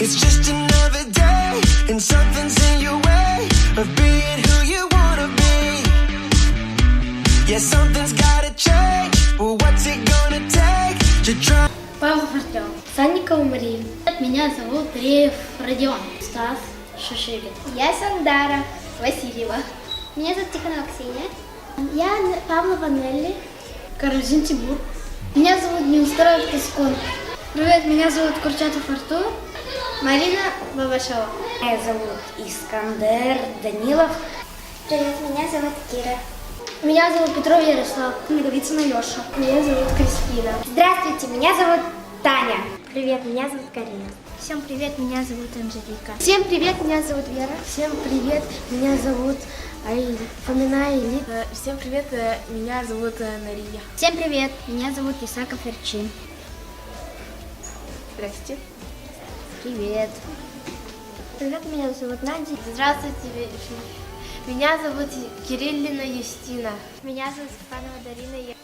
It's just another day, and something's in your way of being who you wanna be. Yeah, something's gotta change, but what's it gonna take to try? Павлов Артем. Санникова Мария. Меня зовут Реев Родион. Стас Шишигин. Я Сандара Васильева. Меня зовут Тихонова Ксения. Я Павлова Нелли. Каразин Тимур. Меня зовут Неустроев Кискун. Привет, меня зовут Курчатов Артур. Марина Бабашова. Меня зовут Искандер Данилов. Привет, меня зовут Кира. Меня зовут Петров Ярослав. Наговицына Леша. Меня зовут Кристина. Здравствуйте, меня зовут Таня. Привет, меня зовут Карина. Всем привет, меня зовут Анжелика. Всем привет, меня зовут Вера. Всем привет, меня зовут Фомина Аилит. Всем привет, меня зовут Нария. Всем привет, меня зовут Исаков Эрчин. Здрасте. Привет. Привет, меня зовут Надя. Здравствуйте, меня зовут Кириллина Юстина. Меня зовут Степанова Дарина.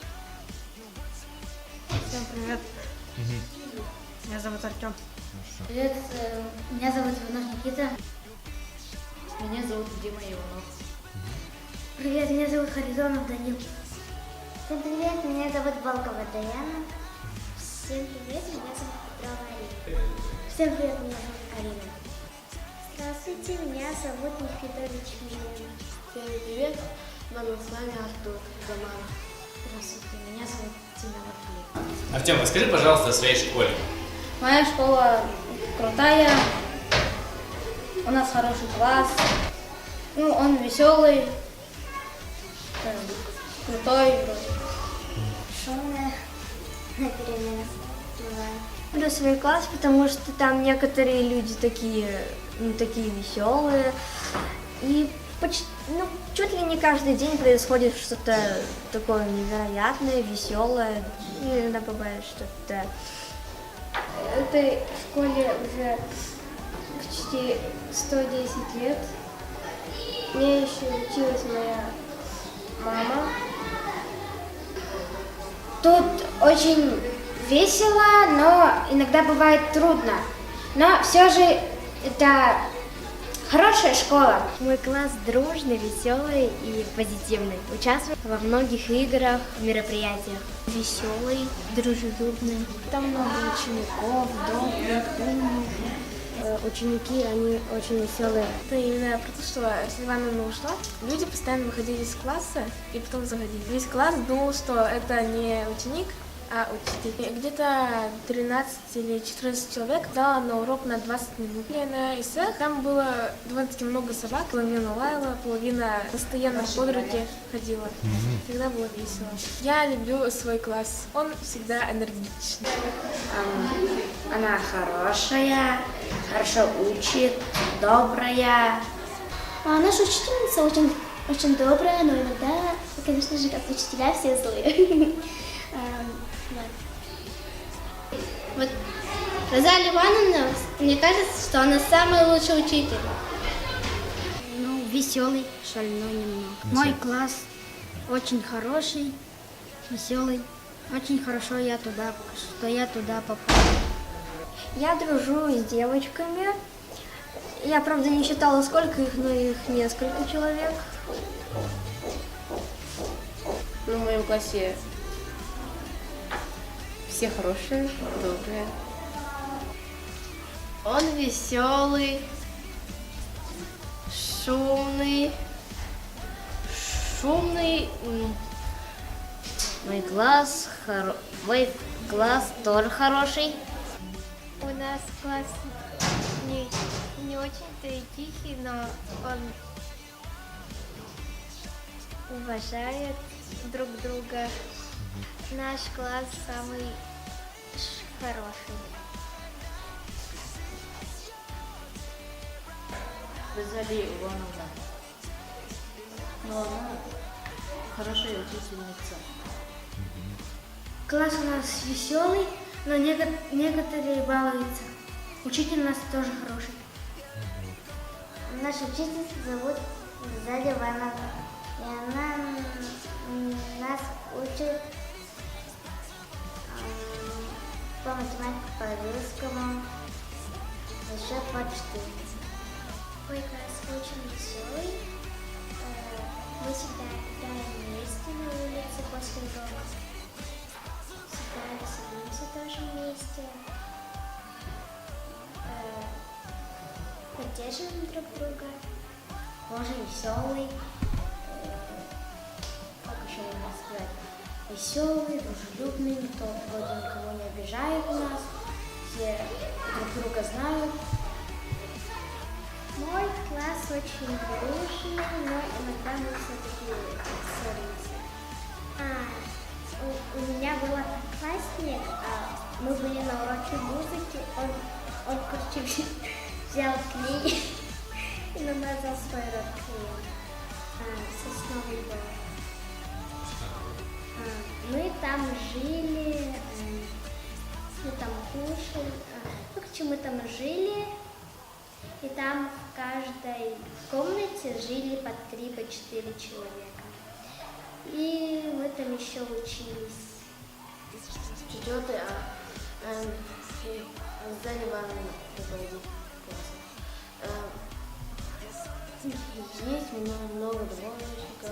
Всем привет. Меня зовут Артем. Привет, Меня зовут Иванов Никита. меня зовут Дима Иванов. Привет, меня зовут Харизонов Данил. Всем привет, меня зовут Волкова Даяна. Всем привет, меня зовут Петрова Алина. Всем привет, меня зовут Карина. Здравствуйте, меня зовут Никитович Милена. Всем привет, с вами Артур Замана. Здравствуйте, меня зовут Тимур Матвеев. Артем, расскажи, пожалуйста, о своей школе. Моя школа крутая. У нас хороший класс. Он веселый. Крутой вроде. Шумная на переменах бывает. Люблю свой класс, потому что там некоторые люди такие веселые. И чуть ли не каждый день происходит что-то такое невероятное, веселое. И иногда бывает что-то. Этой школе уже почти 110 лет. Мне еще училась моя мама. Тут очень весело, но иногда бывает трудно. Но все же это хорошая школа. Мой класс дружный, веселый и позитивный. Участвую во многих играх, мероприятиях. Веселый, дружелюбный. Там много учеников, добрых, умных. Ученики, они очень веселые. Это именно про то, что если Ивановна ушла, люди постоянно выходили из класса и потом заходили. Весь класс думал, что это не ученик, а учитель. И где-то 13 или 14 человек дала на урок на 20 минут. И на эссе там было довольно-таки много собак. Половина лаяла, половина постоянно под руки ходила. Всегда было весело. Я люблю свой класс. Он всегда энергичный. Она хорошая, хорошо учит, добрая. Наша учительница очень добрая, но иногда, конечно же, как учителя, все злые. Вот Розалия Ивановна, мне кажется, что она самый лучший учитель. Веселый, шальной немного. Мой класс очень хороший, веселый. Очень хорошо что я туда попал. Я дружу с девочками. Я, правда, не считала, сколько их, но их несколько человек. В моем классе все хорошие, добрые. Он веселый, шумный. Мой класс тоже хороший. У нас класс не очень-то и тихий, но он уважает друг друга. Наш класс самый хороший. Розалия Ивановна. Но она хорошая учительница. Класс у нас веселый, но некоторые балуются. Учитель у нас тоже хороший. Наша учительница зовут Розалия Ивановна. И она нас учит по математике, по английскому. Уже под 14. Мой класс очень веселый. Мы всегда играем вместе на улице после уроков. Всегда веселимся тоже вместе. Поддерживаем друг друга. Тоже веселый. Как еще можно сказать? Веселый, дружелюбный, никто вроде никого не обижает нас. Все друг друга знают. Мой класс очень дружный, но иногда мы все-таки ссоримся. У меня был одноклассник, мы были на уроке музыки, он короче, взял клей и намазал свой рот клеем. Сосновый бор. Мы там жили, мы там кушали, мы там жили, и там в каждой комнате жили по 3-4 человека. И мы там еще учились. 4-й, сзади вам руководитель класса. Есть много двоечников,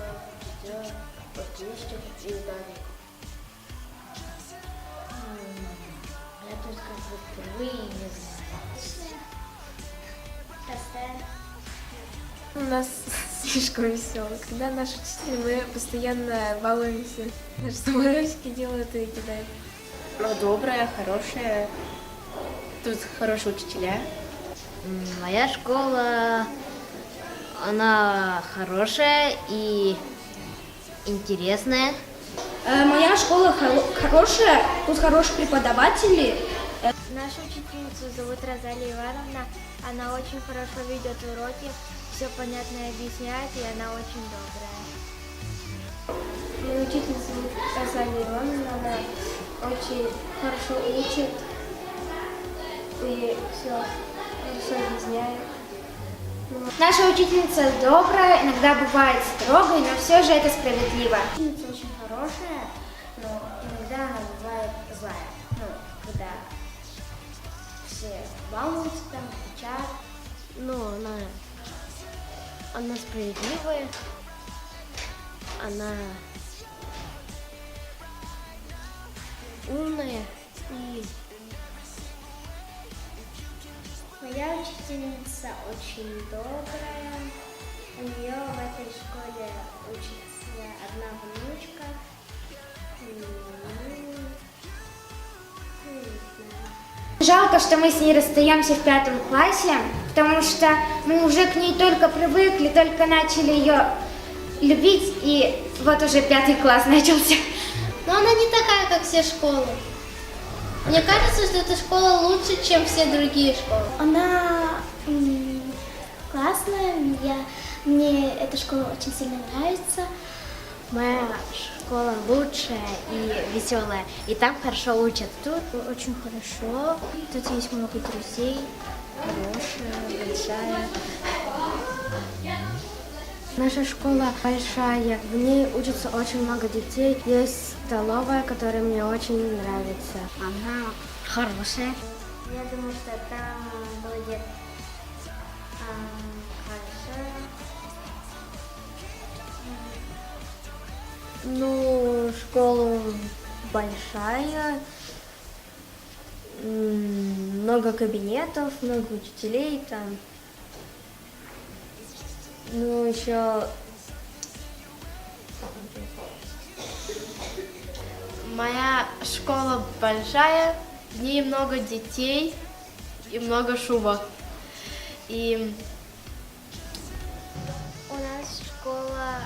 отличников и ударников. Я тут как бы впервые не знаю. Простая. У нас слишком весело. Когда наш учитель, мы постоянно балуемся. Наши самородки делают и кидают. Добрая, хорошая. Тут хорошие учителя. Моя школа, она хорошая и интересная. Моя школа хорошая, тут хорошие преподаватели. Нашу учительницу зовут Розалия Ивановна. Она очень хорошо ведет уроки, все понятно объясняет, и она очень добрая. Моя учительница зовут Розалия Ивановна, она очень хорошо учит и все хорошо объясняет. Наша учительница добрая, иногда бывает строгой, но все же это справедливо. Учительница очень хорошая, но иногда она бывает злая. Когда все балуются там, кричат. Но она справедливая, она умная и... Моя учительница очень добрая. У нее в этой школе учится одна внучка. Жалко, что мы с ней расстаемся в 5 классе, потому что мы уже к ней только привыкли, только начали ее любить, и вот уже 5 класс начался. Но она не такая, как все школы. Мне кажется, что эта школа лучше, чем все другие школы. Она классная, мне эта школа очень сильно нравится. Моя школа лучшая и веселая, и там хорошо учат. Тут очень хорошо, тут есть много друзей, хорошая, большая. Наша школа большая, в ней учатся очень много детей. Есть столовая, которая мне очень нравится. Она хорошая. Я думаю, что там будет хорошо. Ну, школа большая, много кабинетов, много учителей там. Ну, еще моя школа большая, в ней много детей и много шума. И У нас школа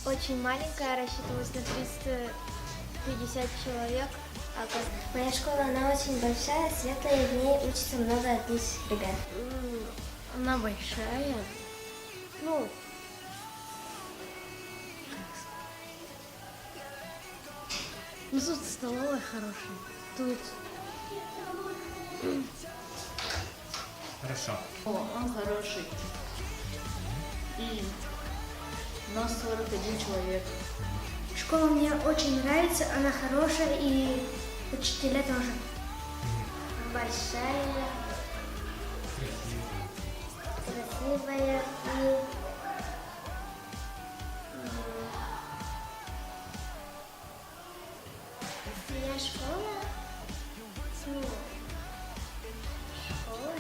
очень маленькая, рассчитывалась на 350 человек. моя школа, она очень большая, светлая, в ней учится много отличных ребят. Она большая. Ну, тут столовая хорошая. Тут Хорошо. Он хороший. И у нас 41 человек. Школа мне очень нравится, она хорошая и учителя тоже. большая, красивая и моя школа, ну, школа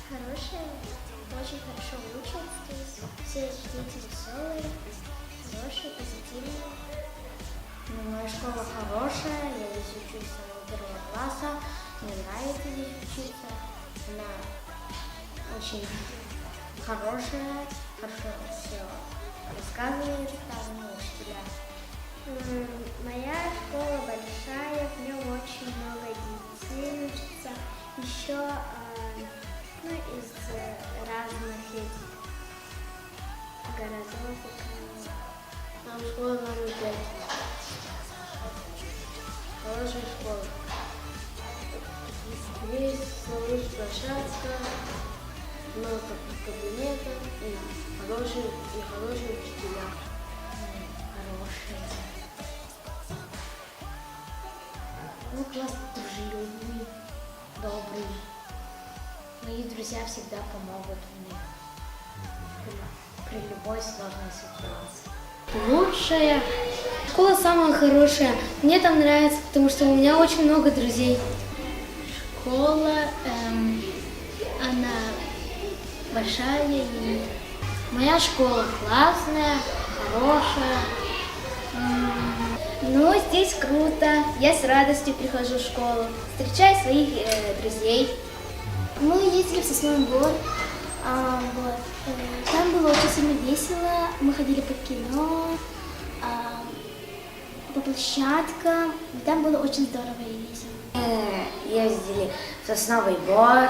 хорошая, очень хорошо учат здесь, все дети веселые, хорошие, позитивные. Ну, моя школа хорошая, я здесь учусь с 1 класса, мне нравится здесь учиться. Она очень хорошая, хорошо все рассказывает, там учителя. Моя школа большая, в нем очень много детей учатся, еще ну, из разных этих городов. Там школа номер 5. Хорошая школа. Есть площадка, много кабинетов и хорошие учителя. Хорошие. Ну, класс дружелюбный, добрый. Мои друзья всегда помогут мне при любой сложной ситуации. Лучшая. Школа самая хорошая. Мне там нравится, потому что у меня очень много друзей. Школа, она большая. И моя школа классная, хорошая. Ну, здесь круто. Я с радостью прихожу в школу, встречаю своих друзей. Мы ездили в Сосновый Бор. Там было очень сильно весело. Мы ходили по кино, по площадкам. Там было очень здорово и весело. Мы ездили в Сосновый Бор.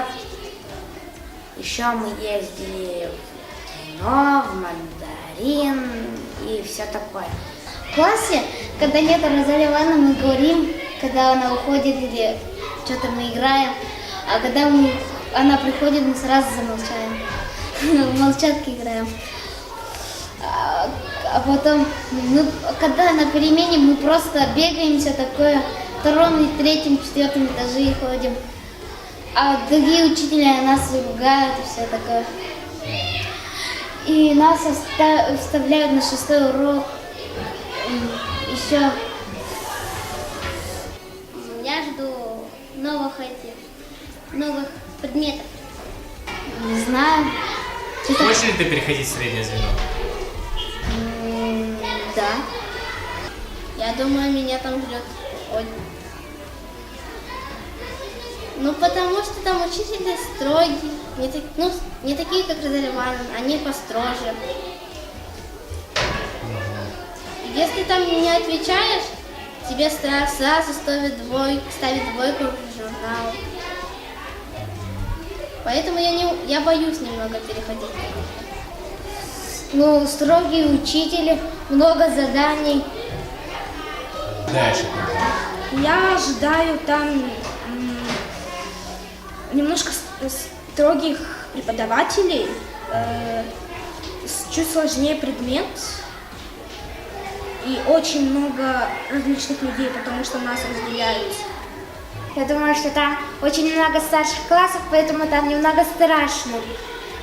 Еще мы ездили в кино, в Мандарин и все такое. В классе, когда нет Розалии Ивановны, мы говорим, когда она уходит или что-то мы играем, а когда она приходит, мы сразу замолчаем. В молчатке играем. А потом, когда на перемене, мы просто бегаем, все такое, в 2-м, 3-м, 4-м этаже ходим. А другие учителя нас ругают и все такое. И нас вставляют на 6-й урок. Еще Я жду новых предметов. не знаю. Хочешь ли ты переходить в среднее звено? Да. Я думаю, меня там ждет. Ну, потому что там учителя строгие, не такие, как Розалия Ивановна, они построже. Если там не отвечаешь, тебе сразу ставят двойку в журнал. Поэтому я боюсь немного переходить. Ну, строгие учители, много заданий. Дальше. Я ожидаю там немножко строгих преподавателей, чуть сложнее предмет и очень много различных людей, потому что нас разделяют. Я думаю, что там очень много старших классов, поэтому там немного страшно.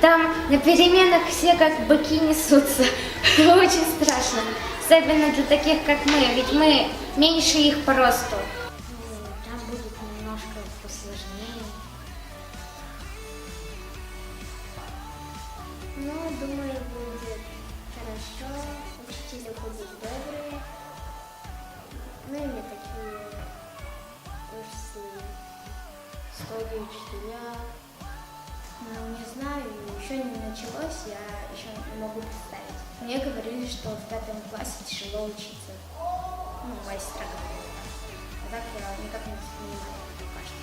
Там на переменах все как быки несутся. Очень страшно. Особенно для таких, как мы, ведь мы меньше их по росту. Там будет немножко посложнее. Ну, думаю, будет хорошо. Учителя будут добрые. Ну, и не такие уж Строгие учителя. Ну, не знаю, еще не началось, я еще не могу представить. Мне говорили, что в 5 классе тяжело учиться. Ну, моя сестра говорила так. А так я никак не воспринимаю пока что.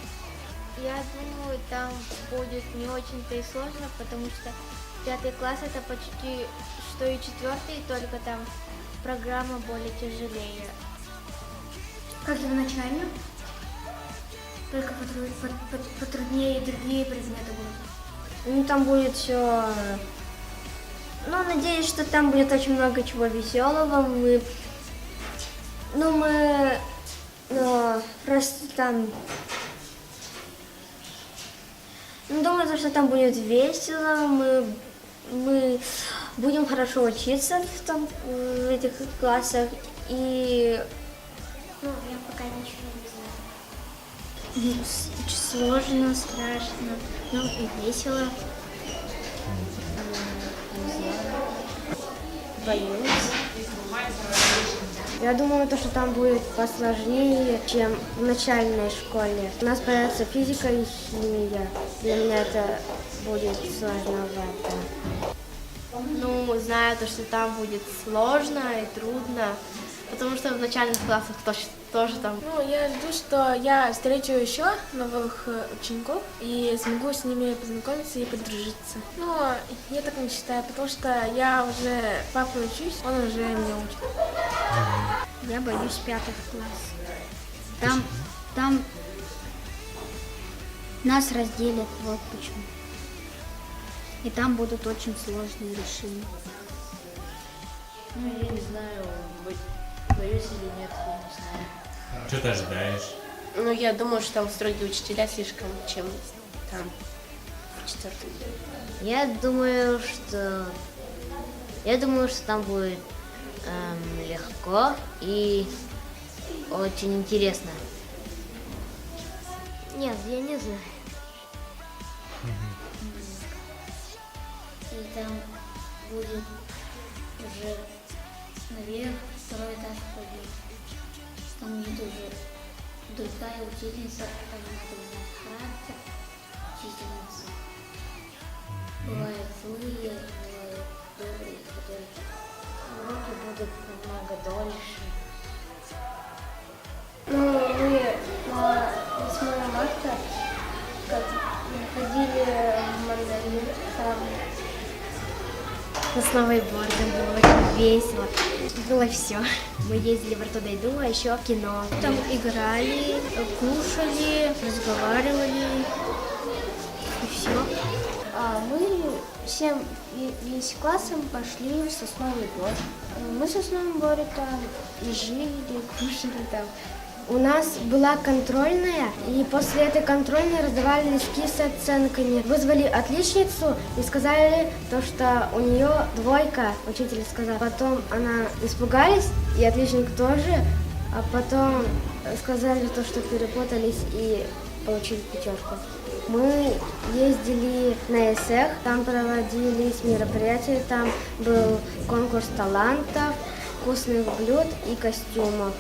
Я думаю, там будет не очень-то и сложно, потому что 5 класс это почти что и 4, только там программа более тяжелее. как и в начальном, только потруднее и другие предметы будут. Ну, там будет все... Ну, надеюсь, что там будет очень много чего веселого. Мы просто там... Ну, думаю, что там будет весело, мы будем хорошо учиться в этих классах. И Ну, я пока ничего не знаю. Сложно, страшно, ну и весело. Боюсь. я думаю, что там будет посложнее, чем в начальной школе. У нас появится физика и химия. Для меня это будет сложновато. Ну, знаю то, что там будет сложно и трудно, потому что в начальных классах тоже там. Ну, я жду, что я встречу еще новых учеников и смогу с ними познакомиться и подружиться. Но я так не считаю, потому что я уже папой учусь, он уже меня учит. Я боюсь 5 класс. Там нас разделят, вот почему. И там будут очень сложные решения. Ну, я не знаю, боюсь или нет, я не знаю. Что ты ожидаешь? Ну, я думаю, что там строгие учителя слишком, чем там в 4-м. Я думаю, что там будет легко и очень интересно. Нет, я не знаю. И там будет уже наверх, второй этаж ходить. Там будет уже другая учительница, там надо знать характер учительницы. Бывают злые, бывают добрые, которые Уроки будут намного дольше. Ну, мы на 8 марта ходили в мандарин, там На сноуборде было очень весело. Было все. Мы ездили в Артудайду, а еще в кино. Там играли, кушали, разговаривали и все. мы всем весь классом пошли в Сосновый Бор. Мы в Сосновом Боре там и жили, кушали там. У нас была контрольная, и после этой контрольной раздавали листки с оценками. Вызвали отличницу и сказали, то, что у нее 2, учитель сказал. Потом она испугались, и отличник тоже, а потом сказали, то, что перепутались и получили 5. Мы ездили на ЭСЭХ, там проводились мероприятия, там был конкурс талантов, вкусных блюд и костюмов.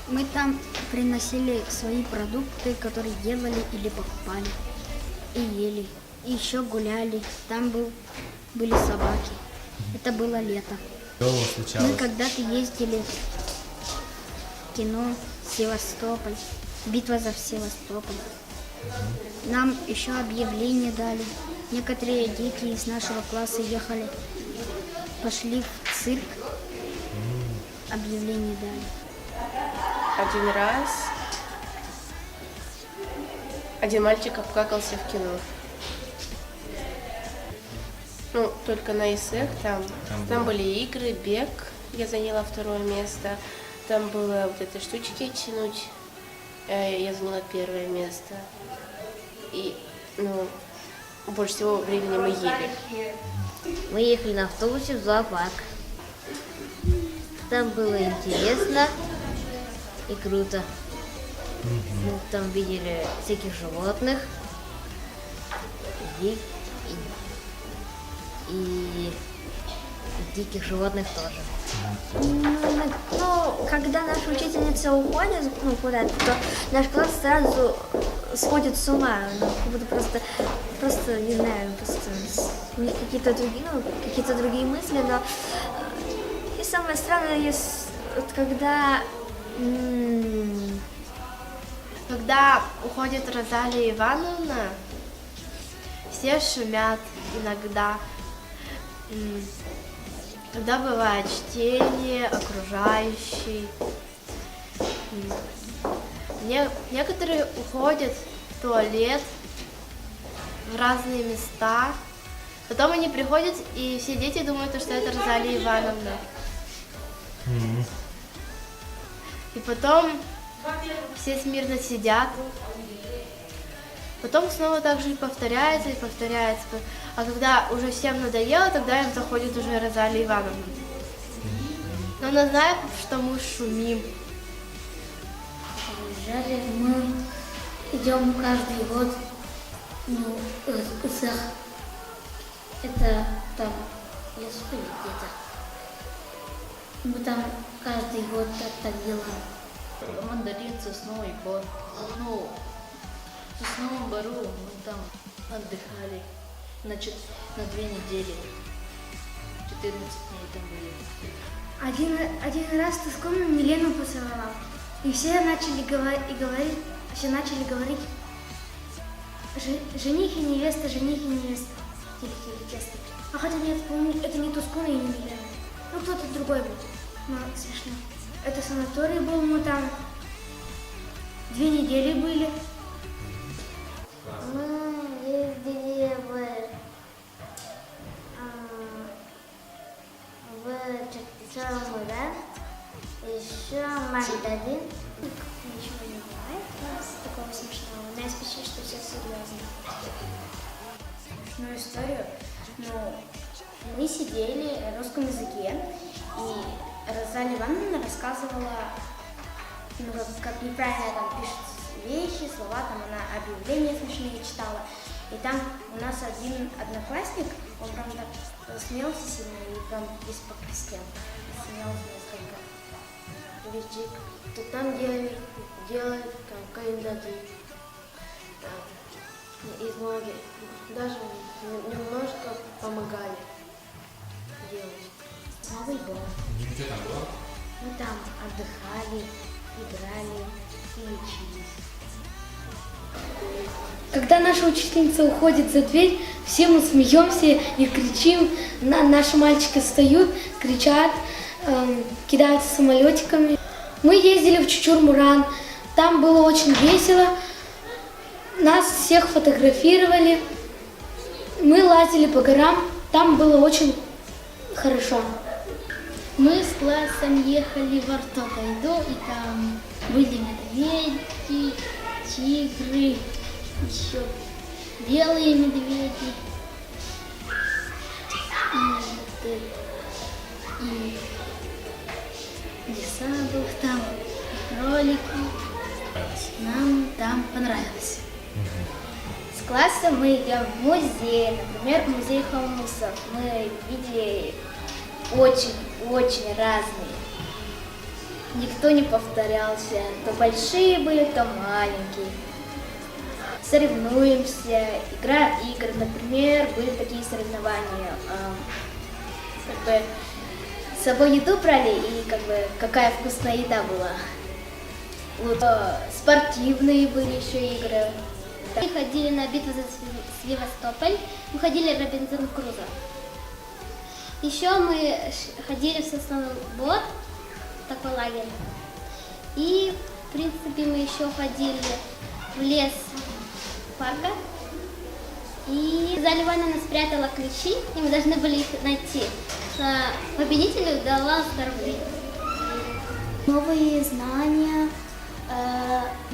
Мы там приносили свои продукты, которые делали или покупали. И ели. И еще гуляли. Там были собаки. Это было лето. Что Мы случалось? когда-то ездили в кино Севастополь. Битва за Севастополь. Нам еще объявление дали. Некоторые дети из нашего класса ехали. Пошли в цирк. Объявление дали. Один раз один мальчик обкакался в кино. Ну, только на ИСЭХ там были игры, бег, я заняла 2 место. Там было вот этой штучки тянуть, я заняла 1 место. И, ну, больше всего времени мы ели. Мы ехали на автобусе в зоопарк. Там было интересно и круто. Мы там видели всяких животных и диких животных тоже. Ну, когда наша учительница уходит куда-то, то наш класс сразу сходит с ума. Ну, как будто просто, не знаю, просто у них какие-то другие мысли, но и самое странное, вот Когда уходит Розалия Ивановна, все шумят иногда. Когда бывает чтение, окружающий. Некоторые уходят в туалет, в разные места. Потом они приходят, и все дети думают, что это Розалия Ивановна. И потом все смирно сидят. Потом снова так же и повторяется, и повторяется. А когда уже всем надоело, тогда им заходит уже Розалия Ивановна. Но она знает, что мы шумим. Жаль, мы идем каждый год, ну, это там, я спою где-то. Мы там каждый год так делаем. Мандарин, сосновый бор. Ну, в Сосновом Бору мы там отдыхали, значит, на 2 недели. 14 дней там были. Один раз туском Милену поцеловал. И все начали говорить, жених и невеста, жених и невеста. Тихо. А хотя нет, по-моему, это не Тускун и не Милена. Ну, кто-то другой был. Но смешно. Это санаторий был, мы там 2 недели были. Мы ездили в Чакчамура, еще Магдалин. Ничего не бывает у нас такого смешного. У нас почти что все серьезно. Смешную историю. Ну, мы сидели на русском языке, и Розалия Ивановна рассказывала, ну, как неправильно там пишутся вещи, слова, там она объявления смешные читала. И там у нас один одноклассник, он прям так смеялся сильно и прям весь покраснел. Смеялся несколько вещей. То там делают там кандидаты из ноги. Даже немножко помогали делать. Новый год. Где там было? Мы там отдыхали, играли и учились. Когда наша учительница уходит за дверь, все мы смеемся и кричим. Наши мальчики встают, кричат, кидаются самолетиками. Мы ездили в Чучур-Муран, там было очень весело. Нас всех фотографировали. Мы лазили по горам, там было очень хорошо. Мы с классом ехали в Ортодайду, и там были медведи, тигры, еще белые медведи. И лиса был там, и кролики. Нам там понравилось. С классом мы идем в музей, например, в музей Холмусов. Мы видели очень разные. Никто не повторялся. То большие были, то маленькие. Соревнуемся, играем в игры. Например, были такие соревнования. Как бы с собой еду брали и как бы какая вкусная еда была. Вот, спортивные были еще игры. Мы ходили на битву за Севастополь, мы ходили в Робинзон Крузо. Еще мы ходили в Сосновый Бор, такой лагерь. И, в принципе, мы еще ходили в лес парка. И Розалия Ивановна спрятала ключи, и мы должны были их найти. Победителю давала 100 рублей. Новые знания,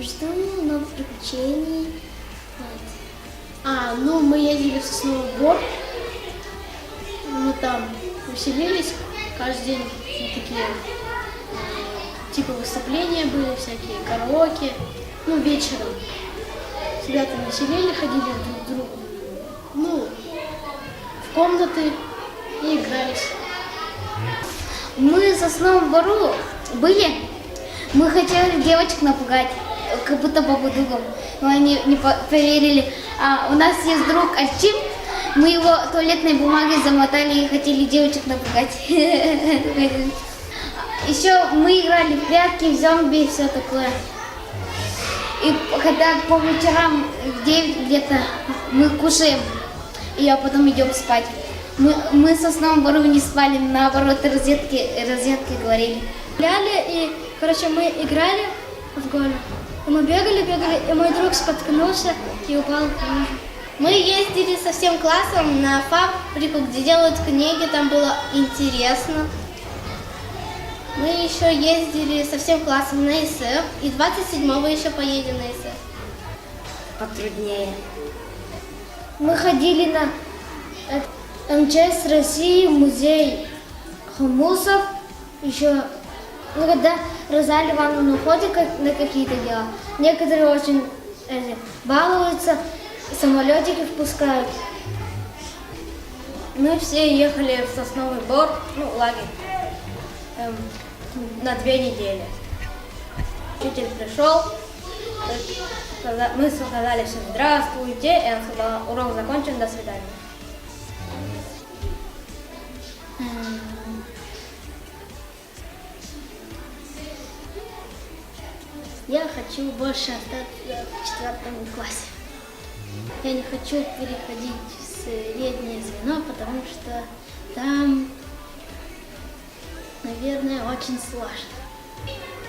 жду новых приключений. Ну мы ездили в Сосновый Бор, мы там веселились, каждый день такие типа выступления были, всякие караоке, вечером. Ребята веселили, ходили друг к другу, в комнаты и игрались. Мы в Сосновом Бору были, мы хотели девочек напугать, как будто бабудугом, но они не поверили. У нас есть друг Альчим, мы его туалетной бумагой замотали и хотели девочек напугать. Еще мы играли в прятки, в зомби и все такое. И когда по вечерам в 9 где-то мы кушаем, и потом идем спать. Мы в Сосновом Бору не спали, наоборот, розетки говорили. И, мы играли в голь. И мы бегали, и мой друг споткнулся и упал в лужу. Мы ездили со всем классом на фабрику, где делают книги, там было интересно. Мы еще ездили со всем классом на ИСФ, и 27-го еще поедем на ИСФ. потруднее. Мы ходили на МЧС России, музей хумусов, еще, ну, когда Розалия Ивановна ходит на какие-то дела, некоторые очень балуются, самолетики впускают. Мы все ехали в Сосновый Бор, ну, лагерь, на 2 недели. Учитель пришел, мы сказали всем здравствуйте, и он сказал, урок закончен, до свидания. Я хочу больше остаться в 4 классе. Я не хочу переходить в среднее звено, потому что там, наверное, очень сложно.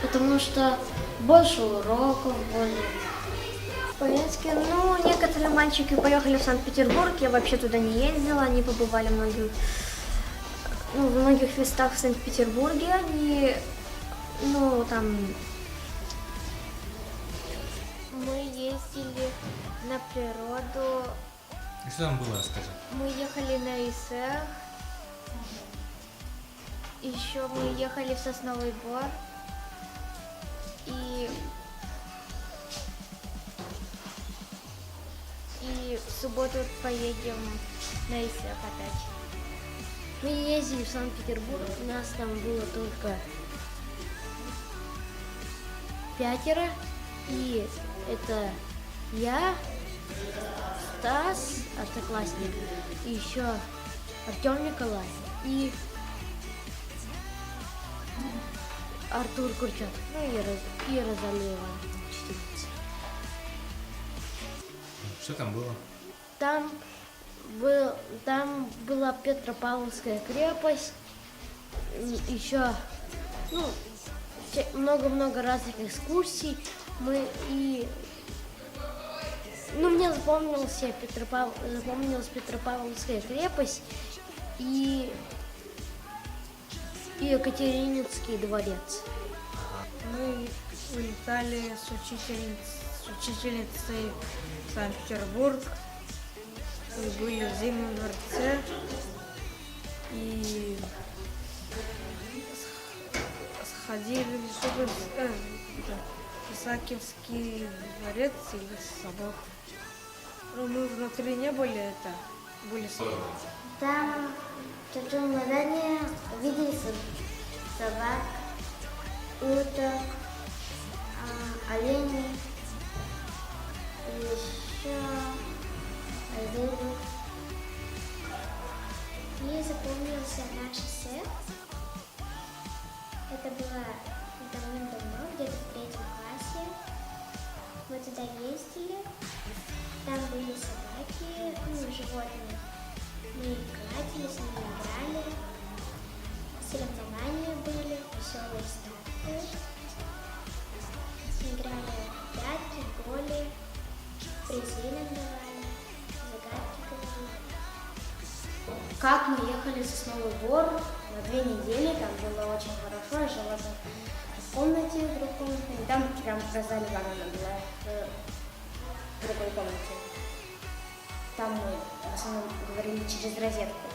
Потому что больше уроков, более... По-детски, ну, некоторые мальчики поехали в Санкт-Петербург, я вообще туда не ездила, они побывали в многих местах в Санкт-Петербурге, они, ну, там... Мы ездили на природу, И что там было, расскажи. мы ехали на ИСЭХ, еще мы ехали в Сосновый Бор, и в субботу поедем на ИСЭХ опять. Мы ездили в Санкт-Петербург, у нас там было только 5, и это я, Стас, одноклассник, и еще Артем Николай и Артур Курчат, ну и Розалия Ивановна, учительница. Что там было? Там была Петропавловская крепость, еще много-много разных экскурсий. Мне запомнилась Петропавловская крепость и Екатерининский дворец. Мы улетали с учительницей в Санкт-Петербург, мы были в Зимнем дворце и сходили в Исаакиевский дворец или собор. Но мы внутри не были, были соборы. Там в таком задании увидели собак, уток, оленей, и еще рыбок. Мне запомнился наш ИСЭХ. Это было давным-давно, где-то в 3 классе. Мы туда ездили, там были собаки, животные. Мы гладили, с ними играли, соревнования были, веселые старты. Играли в прятки, голи, призы нам давали, загадки говорили. Как мы ехали в Сосновый Бор на 2 недели, там было очень хорошо, я жила в комнате, в другой комнате, и там прям Розалия Ивановна была в другой комнате. Там мы в основном говорили через розетку,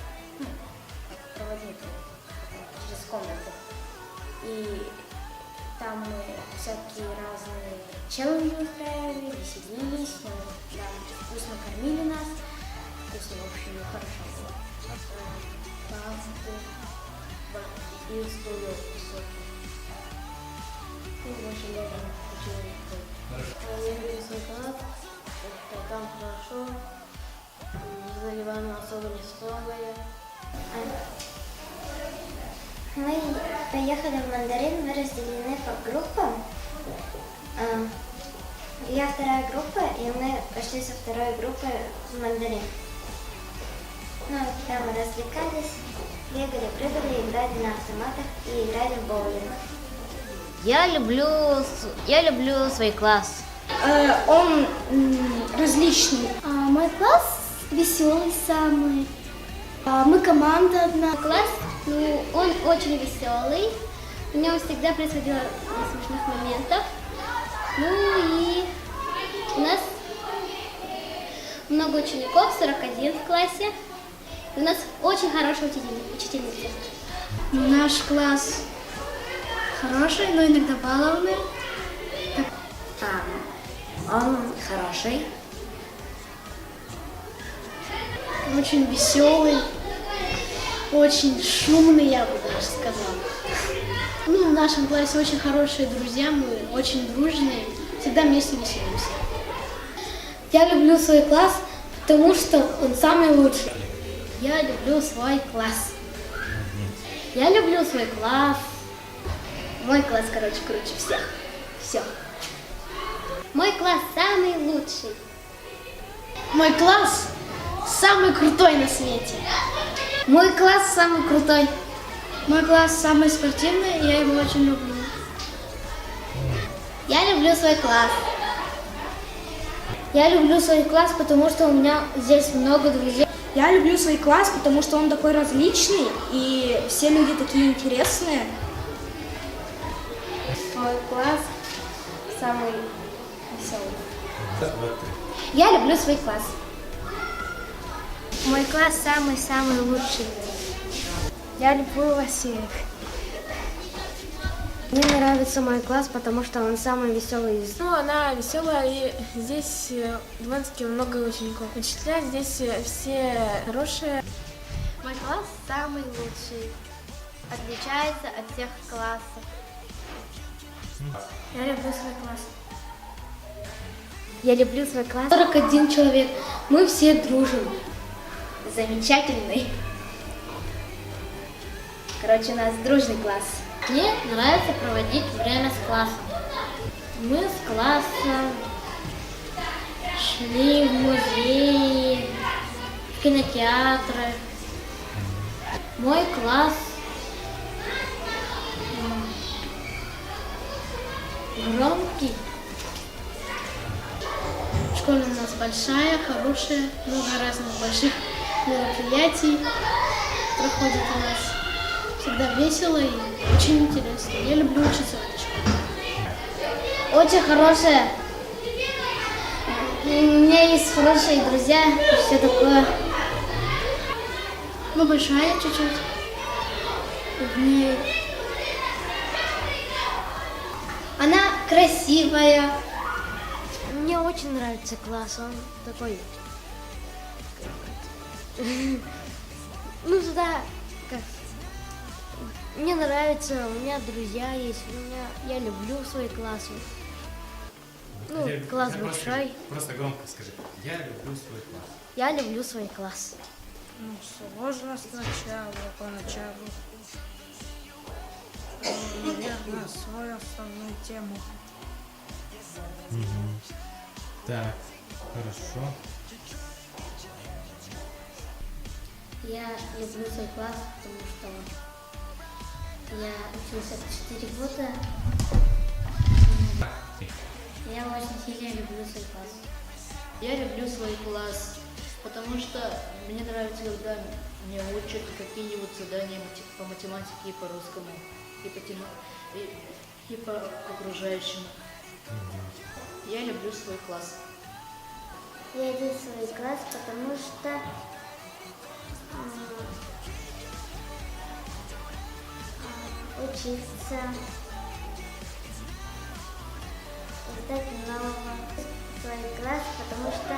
проводник через комнату. И там мы всякие разные челленджи устраивали, веселились, там вкусно кормили нас, вкусно, в общем, хорошо было. И стулья высокие. И больше летом учили. Я люблю свой класс, там хорошо. Заливаем особо не строгая. Мы поехали в Мандарин, мы разделены по группам. Я 2 группа, и мы пошли со 2 группы в Мандарин. Там мы развлекались, бегали, прыгали, играли на автоматах и играли в боулинг. Я люблю свой класс. Он различный. Мой класс веселый самый. Мы команда одна. Класс, он очень веселый. У него всегда происходило смешных моментов. И у нас много учеников, 41 в классе. И у нас очень хорошая учительница. Наш класс хороший, но иногда балованный. Он хороший. Очень веселый, очень шумный, я бы даже сказала. Ну, в нашем классе очень хорошие друзья, мы очень дружные, всегда вместе веселимся. Я люблю свой класс, потому что он самый лучший. Я люблю свой класс. Я люблю свой класс. Мой класс, короче, круче всех. Все. Мой класс самый лучший. Мой класс самый крутой на свете. Мой класс самый крутой. Мой класс самый спортивный, и я его очень люблю. Я люблю свой класс. Я люблю свой класс, потому что у меня здесь много друзей. Я люблю свой класс, потому что он такой различный, и все люди такие интересные. Мой класс самый веселый. Да, вот ты. Я люблю свой класс. Мой класс самый-самый лучший. Я люблю вас всех. Мне нравится мой класс, потому что он самый веселый из... Ну, она веселая, и здесь довольно-таки много учеников. Учителя здесь все хорошие. Мой класс самый лучший. Отличается от всех классов. Я люблю свой класс. Я люблю свой класс. 41 человек, мы все дружим. Замечательный. Короче, у нас дружный класс. Мне нравится проводить время с классом. Мы с классом шли в музеи, в кинотеатры. Мой класс громкий. Школа у нас большая, хорошая, много разных больших мероприятий проходит у нас. Всегда весело и очень интересно. Я люблю учиться в этой школе. Очень хорошая. У меня есть хорошие друзья и все такое. Ну, большая чуть-чуть. В ней Она красивая. Мне очень нравится класс, он такой... Ну, туда... Как... Мне нравится, у меня друзья есть, я люблю свой класс. Ну, Теперь класс просто большой. Просто громко скажи. Я люблю свой класс. Я люблю свой класс. Ну, сложно сначала, поначалу. Наверное, свою основную тему. Так, хорошо. Я люблю свой класс, потому что я учился 4 года. Я очень сильно люблю свой класс. Я люблю свой класс, потому что мне нравится, когда мне учат какие-нибудь задания по математике и по русскому, и по окружающему. Я люблю свой класс. Я люблю свой класс, потому что учиться, ждать нового. Свой класс, потому что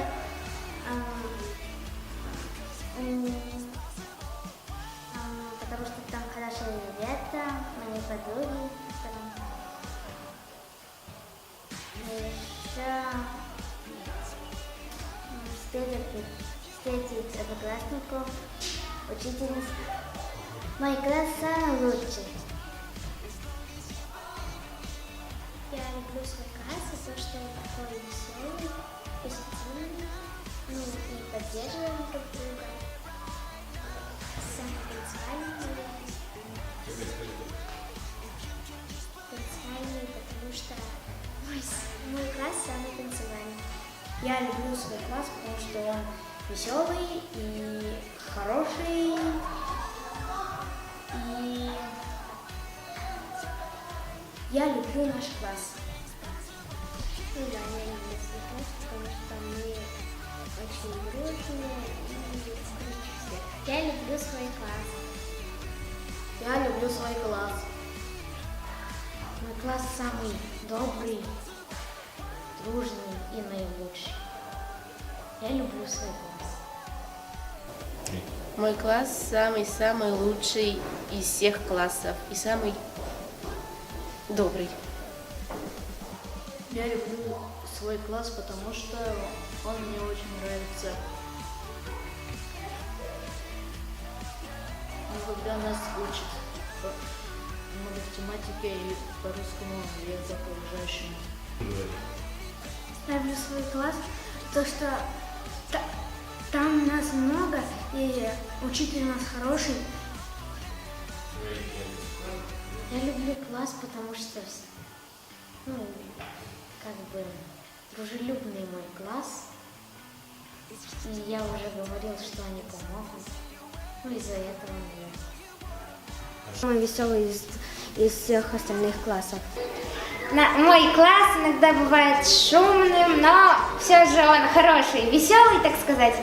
там хорошие ребята, мои подруги. Еще встретить одноклассников, учительниц. Мой класс самый лучший. Я люблю свой класс за то, что он такой веселый, позитивный, ну и поддерживаем друг друга. Самый танцевальный, потому что мой класс самый танцевальный. Я люблю свой класс, потому что он веселый и хороший. И я люблю наш класс. Ну да, я люблю свой класс, потому что мы очень дружные и круче всех. Я люблю свой класс. Я люблю свой класс. Мой класс самый добрый, дружный и наилучший. Я люблю свой класс. Мой класс самый-самый лучший из всех классов и самый добрый. Я люблю свой класс, потому что он мне очень нравится. Ну, когда нас учат по математике и по русскому языку окружающему. Ставлю свой класс, то что там нас много, и учитель у нас хороший. Я люблю класс, потому что, ну, как бы, дружелюбный мой класс. И я уже говорил, что они помогут. Ну, из-за этого мне. Самый веселый из всех остальных классов. Мой класс иногда бывает шумным, но все же он хороший, веселый, так сказать.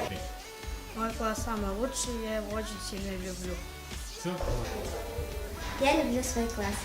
Мой класс самый лучший, я его очень сильно люблю. Все? Я люблю свой класс.